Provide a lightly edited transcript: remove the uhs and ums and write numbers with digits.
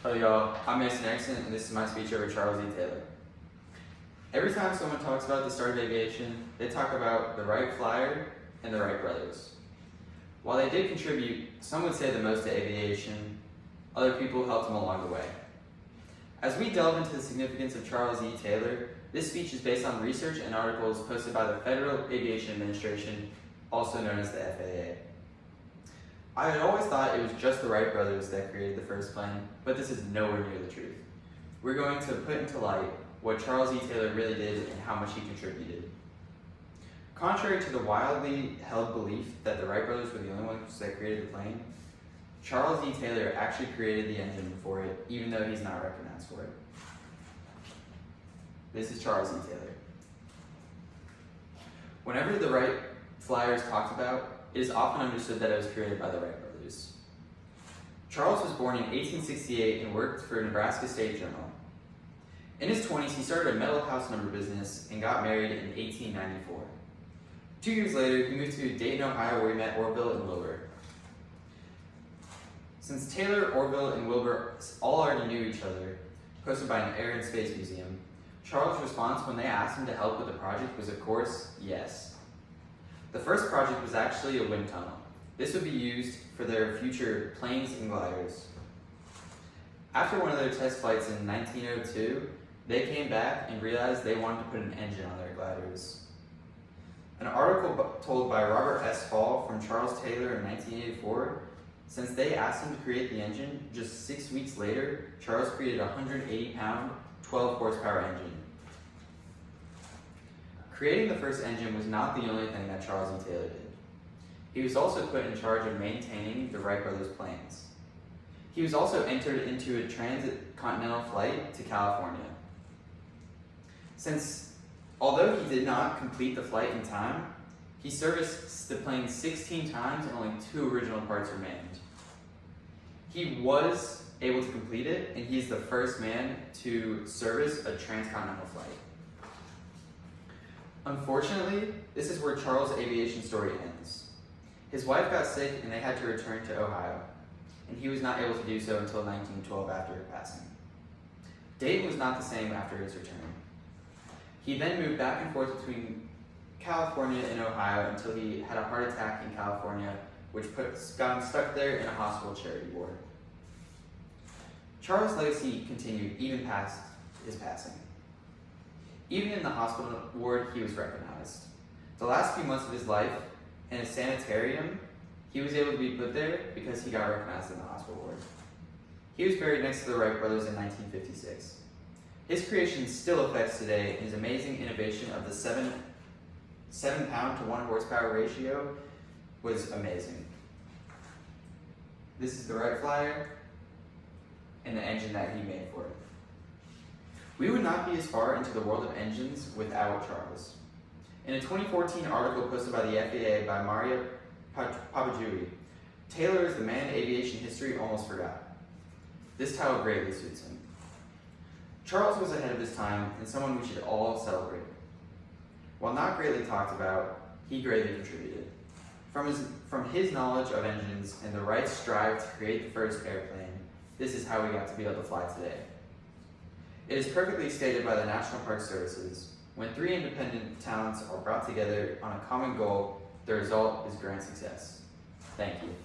Hello y'all, I'm Erickson and this is my speech over Charles E. Taylor. Every time someone talks about the start of aviation, they talk about the Wright Flyer and the Wright brothers. While they did contribute, some would say the most to aviation, other people helped them along the way. As we delve into the significance of Charles E. Taylor, this speech is based on research and articles posted by the Federal Aviation Administration, also known as the FAA. I had always thought it was just the Wright brothers that created the first plane, but this is nowhere near the truth. We're going to put into light what Charles E. Taylor really did and how much he contributed. Contrary to the wildly held belief that the Wright brothers were the only ones that created the plane, Charles E. Taylor actually created the engine for it, even though he's not recognized for it. This is Charles E. Taylor. Whenever the Wright Flyer is talked about, it is often understood that it was created by the Wright brothers. Charles was born in 1868 and worked for Nebraska State Journal. In his 20s, he started a metal house number business and got married in 1894. 2 years later, he moved to Dayton, Ohio, where he met Orville and Wilbur. Since Taylor, Orville, and Wilbur all already knew each other, hosted by an Air and Space Museum, Charles' response when they asked him to help with the project was, of course, yes. The first project was actually a wind tunnel. This would be used for their future planes and gliders. After one of their test flights in 1902, they came back and realized they wanted to put an engine on their gliders. An article told by Robert S. Hall from Charles Taylor in 1984, since they asked him to create the engine, just 6 weeks later, Charles created a 180-pound, 12-horsepower engine. Creating the first engine was not the only thing that Charles E. Taylor did. He was also put in charge of maintaining the Wright brothers' planes. He was also entered into a transcontinental flight to California. Although he did not complete the flight in time, he serviced the plane 16 times and only 2 original parts remained. He was able to complete it, and he's the first man to service a transcontinental flight. Unfortunately, this is where Charles' aviation story ends. His wife got sick and they had to return to Ohio, and he was not able to do so until 1912 after her passing. Dayton was not the same after his return. He then moved back and forth between California and Ohio until he had a heart attack in California, which got him stuck there in a hospital charity ward. Charles' legacy continued even past his passing. Even in the hospital ward, he was recognized. The last few months of his life, in a sanitarium, he was able to be put there because he got recognized in the hospital ward. He was buried next to the Wright brothers in 1956. His creation still affects today, and his amazing innovation of the 7-pound to 1 horsepower ratio was amazing. This is the Wright Flyer and the engine that he made for it. We would not be as far into the world of engines without Charles. In a 2014 article posted by the FAA by Maria Papajui, Taylor is the man aviation history almost forgot. This title greatly suits him. Charles was ahead of his time and someone we should all celebrate. While not greatly talked about, he greatly contributed. From his knowledge of engines and the Wrights' strive to create the first airplane, this is how we got to be able to fly today. It is perfectly stated by the National Park Services, when 3 independent talents are brought together on a common goal, the result is grand success. Thank you.